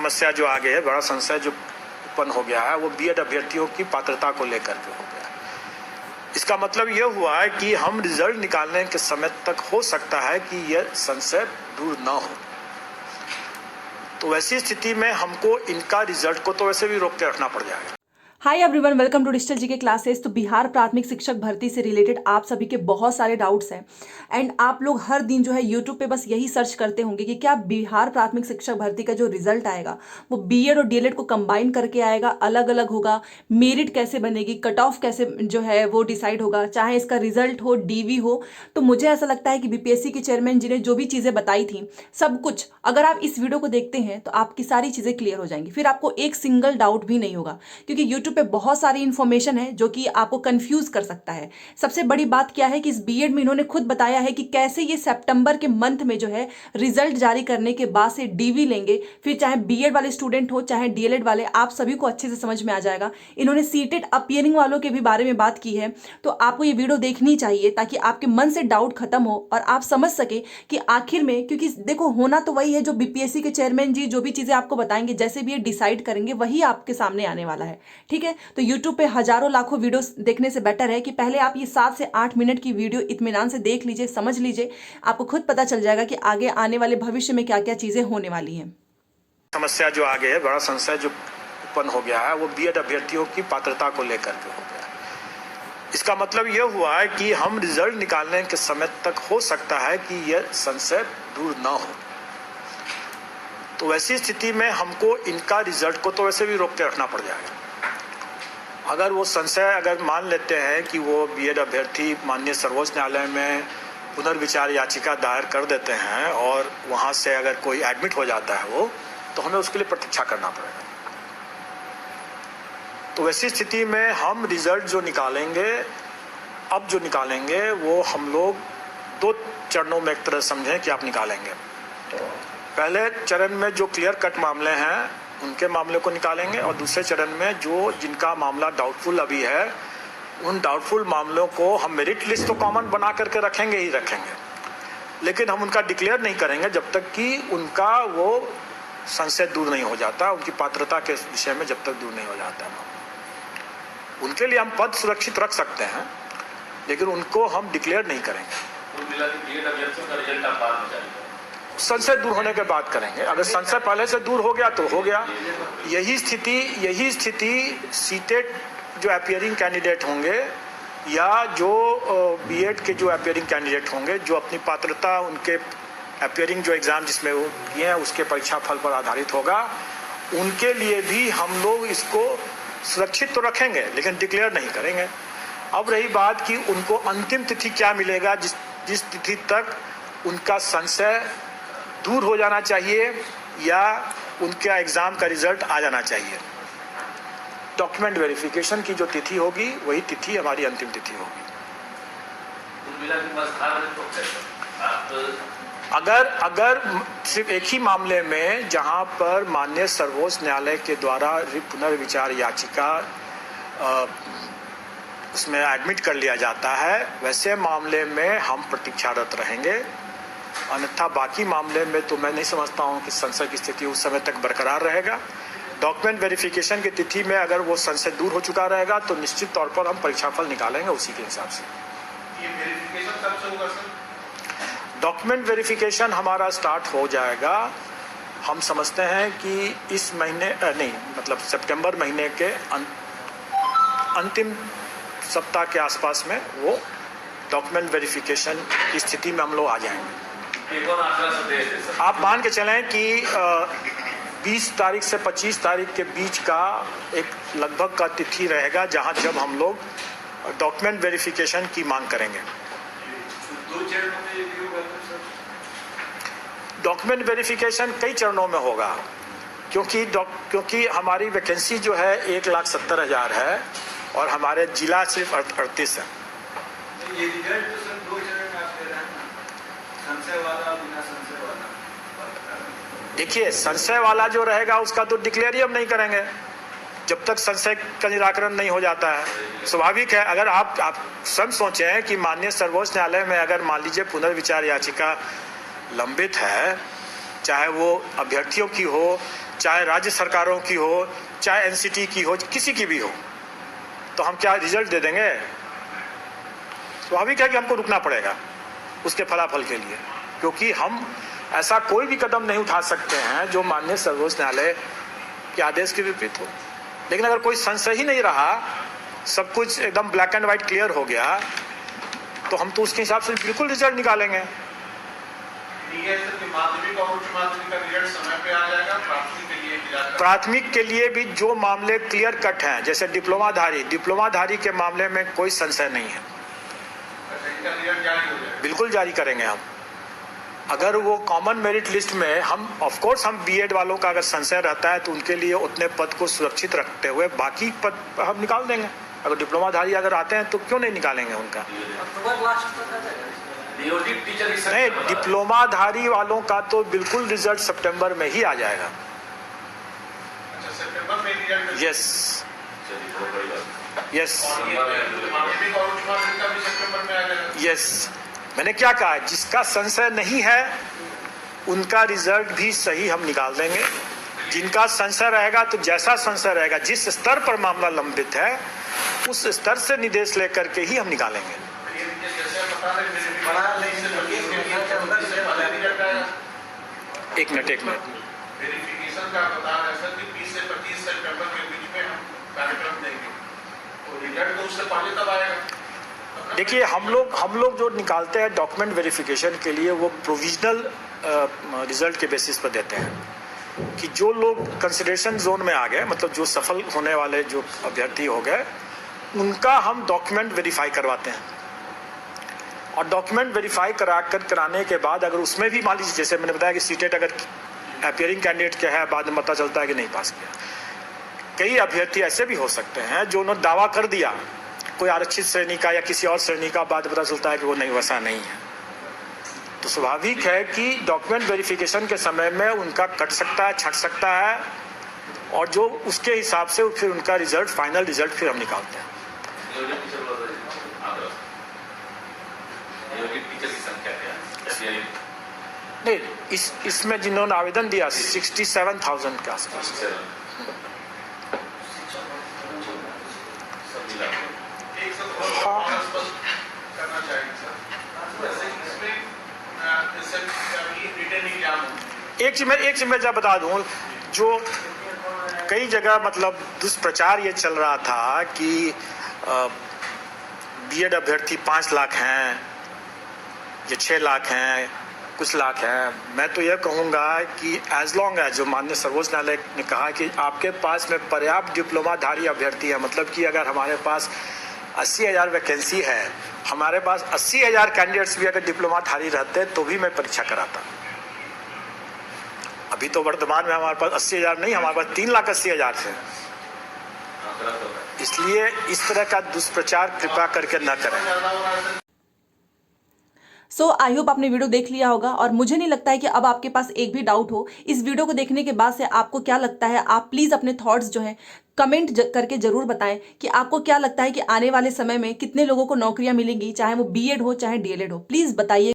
समस्या जो आगे है, बड़ा संशय जो उत्पन्न हो गया है, वो बीएड अभ्यर्थियों की पात्रता को लेकर के हो गया। इसका मतलब ये हुआ है कि हम रिजल्ट निकालने के समय तक हो सकता है कि यह संशय दूर ना हो। तो वैसी स्थिति में हमको इनका रिजल्ट को तो वैसे भी रोक के रखना पड़ जाएगा। Hi everyone, welcome to digital GK classes. तो बिहार प्राथमिक शिक्षक भर्ती से रिलेटेड आप सभी के बहुत सारे डाउट्स हैं एंड आप लोग हर दिन जो है यूट्यूब पे बस यही सर्च करते होंगे कि क्या बिहार प्राथमिक शिक्षक भर्ती का जो रिजल्ट आएगा वो बीएड और डीएलएड को कंबाइन करके आएगा, अलग अलग होगा, मेरिट कैसे बनेगी, कट ऑफ कैसे जो है वो डिसाइड होगा, चाहे इसका रिजल्ट हो डीवी हो। तो मुझे ऐसा लगता है कि बीपीएससी के चेयरमैन जी ने जो भी चीज़ें बताई थी सब कुछ अगर आप इस वीडियो को देखते हैं तो आपकी सारी चीज़ें क्लियर हो जाएंगी, फिर आपको एक सिंगल डाउट भी नहीं होगा, क्योंकि यूट्यूब पे बहुत सारी इंफॉर्मेशन है जो कि आपको कंफ्यूज कर सकता है। सबसे बड़ी बात क्या है कि इस बीएड में इन्होंने खुद बताया है कि कैसे ये सितंबर के मंथ में जो है रिजल्ट जारी करने के बाद से डीवी लेंगे, फिर चाहे बीएड वाले स्टूडेंट हो चाहे डीएलएड वाले, आप सभी को अच्छे से समझ में आ जाएगा। इन्होंने सीटेड अपीयरिंग वालों के भी बारे में बात की है, तो आपको ये वीडियो देखनी चाहिए ताकि आपके मन से डाउट खत्म हो और आप समझ सके कि आखिर में, क्योंकि देखो होना तो वही है जो बीपीएससी के चेयरमैन जी जो भी चीजें आपको बताएंगे, जैसे भी ये डिसाइड करेंगे वही आपके सामने आने वाला है। ठीक है, तो यूट्यूब पे हजारों लाखों वीडियो देखने से बेटर है कि पहले आप ये 7 से 8 मिनट की वीडियो इत्मीनान से देख लीजिए, समझ लीजिए, आपको खुद पता चल जाएगा कि आगे आने वाले भविष्य में क्या क्या चीजें होने वाली हैं। समस्या जो आगे है, बड़ा संशय जो उत्पन्न हो गया है, वो बीएड अभ्यर्थियों की पात्रता को लेकर के हो गया। इसका मतलब ये हुआ है कि हम रिजल्ट निकालने के समय तक हो सकता है कि यह संशय दूर ना हो। तो वैसी स्थिति में हमको इनका रिजल्ट को तो वैसे भी रोक के रखना पड़ जाएगा। अगर वो संशय अगर मान लेते हैं कि वो बीएड अभ्यर्थी माननीय सर्वोच्च न्यायालय में पुनर्विचार याचिका दायर कर देते हैं और वहाँ से अगर कोई एडमिट हो जाता है वो, तो हमें उसके लिए प्रतीक्षा करना पड़ेगा। तो वैसी स्थिति में हम रिजल्ट जो निकालेंगे, अब जो निकालेंगे वो हम लोग 2 चरणों में एक तरह समझें कि आप निकालेंगे। पहले चरण में जो क्लियर कट मामले हैं उनके मामले को निकालेंगे और दूसरे चरण में जो जिनका मामला डाउटफुल अभी है उन डाउटफुल मामलों को हम मेरिट लिस्ट तो कॉमन बना करके रखेंगे ही रखेंगे, लेकिन हम उनका डिक्लेयर नहीं करेंगे जब तक कि उनका वो संशय दूर नहीं हो जाता, उनकी पात्रता के विषय में जब तक दूर नहीं हो जाता है। उनके लिए हम पद सुरक्षित रख सकते हैं लेकिन उनको हम डिक्लेयर नहीं करेंगे। संशय दूर होने के बाद करेंगे। अगर संशय पहले से दूर हो गया तो हो गया। यही स्थिति सीटेड जो अपीयरिंग कैंडिडेट होंगे या जो बीएड के जो अपीयरिंग कैंडिडेट होंगे, जो अपनी पात्रता उनके अपीयरिंग जो एग्जाम जिसमें वो किए हैं उसके परीक्षा फल पर आधारित होगा, उनके लिए भी हम लोग इसको सुरक्षित तो रखेंगे लेकिन डिक्लेयर नहीं करेंगे। अब रही बात कि उनको अंतिम तिथि क्या मिलेगा, जिस तिथि तक उनका संशय दूर हो जाना चाहिए या उनका एग्जाम का रिजल्ट आ जाना चाहिए। डॉक्यूमेंट वेरिफिकेशन की जो तिथि होगी वही तिथि हमारी अंतिम तिथि होगी। अगर सिर्फ एक ही मामले में जहां पर माननीय सर्वोच्च न्यायालय के द्वारा पुनर्विचार याचिका उसमें एडमिट कर लिया जाता है, वैसे मामले में हम प्रतीक्षारत रहेंगे। अन्यथा बाकी मामले में तो मैं नहीं समझता हूं कि संशय की स्थिति उस समय तक बरकरार रहेगा। डॉक्यूमेंट वेरिफिकेशन की तिथि में अगर वो संशय दूर हो चुका रहेगा तो निश्चित तौर पर हम परीक्षाफल निकालेंगे उसी के हिसाब से। ये वेरिफिकेशन कब से होगा सर? डॉक्यूमेंट वेरिफिकेशन हमारा स्टार्ट हो जाएगा, हम समझते हैं कि इस महीने नहीं, मतलब सितंबर महीने के अंतिम सप्ताह के आसपास में वो डॉक्यूमेंट वेरिफिकेशन की स्थिति में हम लोग आ जाएंगे। आप मान के चलें कि 20 तारीख से 25 तारीख के बीच का एक लगभग का तिथि रहेगा जहां जब हम लोग डॉक्यूमेंट वेरिफिकेशन की मांग करेंगे। डॉक्यूमेंट वेरिफिकेशन कई चरणों में होगा क्योंकि हमारी वैकेंसी जो है 1,70,000 है और हमारे जिला सिर्फ 38 है। ये रिजल्ट तो सर 2 चरण में आप कह रहे हैं ना, संशय वाला बिना संशय वाला। देखिए, संशय वाला जो रहेगा उसका तो डिक्लेयर ही हम नहीं करेंगे जब तक संशय का निराकरण नहीं हो जाता है। स्वाभाविक है, अगर आप स्वयं सोचें कि माननीय सर्वोच्च न्यायालय में अगर मान लीजिए पुनर्विचार याचिका लंबित है, चाहे वो अभ्यर्थियों की हो चाहे राज्य सरकारों की हो, चाहे एनसीटी की हो, किसी की भी हो, तो हम क्या रिजल्ट दे देंगे? स्वाभाविक है कि हमको रुकना पड़ेगा उसके फलाफल के लिए, क्योंकि हम ऐसा कोई भी कदम नहीं उठा सकते हैं जो माननीय सर्वोच्च न्यायालय के आदेश के विपरीत हो। लेकिन अगर कोई संशय ही नहीं रहा, सब कुछ एकदम ब्लैक एंड व्हाइट क्लियर हो गया, तो हम तो उसके हिसाब से बिल्कुल रिजल्ट निकालेंगे। माध्यमिक और उच्च माध्यमिक का रिजल्ट समय पे आ जाएगा। प्राथमिक के लिए भी जो मामले क्लियर कट हैं, जैसे डिप्लोमाधारी के मामले में कोई संशय नहीं है, बिल्कुल जारी करेंगे हम। अगर वो कॉमन मेरिट लिस्ट में हम ऑफकोर्स हम बीएड वालों का अगर संशय रहता है तो उनके लिए उतने पद को सुरक्षित रखते हुए बाकी पद हम निकाल देंगे। अगर डिप्लोमाधारी अगर आते हैं तो क्यों नहीं निकालेंगे उनका? नहीं, डिप्लोमाधारी वालों का तो बिल्कुल रिजल्ट सितंबर में ही आ जाएगा। यस यस यस, मैंने क्या कहा, जिसका संशय नहीं है उनका रिजल्ट भी सही हम निकाल देंगे। जिनका संशय रहेगा तो जैसा संशय रहेगा, जिस स्तर पर मामला लंबित है उस स्तर से निर्देश लेकर के ही हम निकालेंगे। एक मिनट वेरिफिकेशन का बता रहे सर कि 20 से 25 सितंबर के बीच में हम कार्यक्रम देंगे, तो रिजल्ट तो उससे पहले तब आएगा। देखिए, हम लोग जो निकालते हैं डॉक्यूमेंट वेरिफिकेशन के लिए, वो प्रोविजनल रिजल्ट के बेसिस पर देते हैं कि जो लोग कंसिडरेशन जोन में आ गए, मतलब जो सफल होने वाले जो अभ्यर्थी हो गए, उनका हम डॉक्यूमेंट वेरीफाई करवाते हैं। और डॉक्यूमेंट वेरीफाई कराने के बाद अगर उसमें भी मान लीजिए, जैसे मैंने बताया कि सीटेट अगर अपीयरिंग कैंडिडेट क्या है, बाद में पता चलता है कि नहीं पास किया। कई अभ्यर्थी ऐसे भी हो सकते हैं जो उन्होंने दावा कर दिया कोई आरक्षित श्रेणी का या किसी और श्रेणी का, बाद पता चलता है कि वो नहीं, वैसा नहीं है। तो स्वाभाविक है कि डॉक्यूमेंट वेरिफिकेशन के समय में उनका कट सकता है, छट सकता है, और जो उसके हिसाब से फिर उनका रिजल्ट, फाइनल रिजल्ट फिर हम निकालते हैं। नहीं, इसमें जिन्होंने आवेदन दिया 67,000 के आसपास। एक चीज मैं जब बता दूं, जो कई जगह मतलब दुष्प्रचार ये चल रहा था कि बीएड अभ्यर्थी 5 लाख हैं, ये 6 लाख हैं, कुछ लाख हैं। मैं तो यह कहूँगा कि एज लॉन्ग एज, जो माननीय सर्वोच्च न्यायालय ने कहा कि आपके पास में पर्याप्त डिप्लोमाधारी अभ्यर्थी है, मतलब कि अगर हमारे पास 80,000 वैकेंसी है, हमारे पास 80,000 कैंडिडेट्स भी अगर डिप्लोमाधारी रहते तो भी मैं परीक्षा कराता। अभी तो वर्तमान में हमारे पास 80,000 नहीं, हमारे पास 3,80,000 है। इसलिए इस तरह का दुष्प्रचार कृपया करके न करें। सो आई होप आपने वीडियो देख लिया होगा, और मुझे नहीं लगता है कि अब आपके पास एक भी डाउट हो। इस वीडियो को देखने के बाद से आपको क्या लगता है, आप प्लीज़ अपने थॉट्स जो है कमेंट करके जरूर बताएं कि आपको क्या लगता है कि आने वाले समय में कितने लोगों को नौकरियां मिलेंगी, चाहे वो बीएड हो चाहे डीएलएड हो। प्लीज़ बताइए।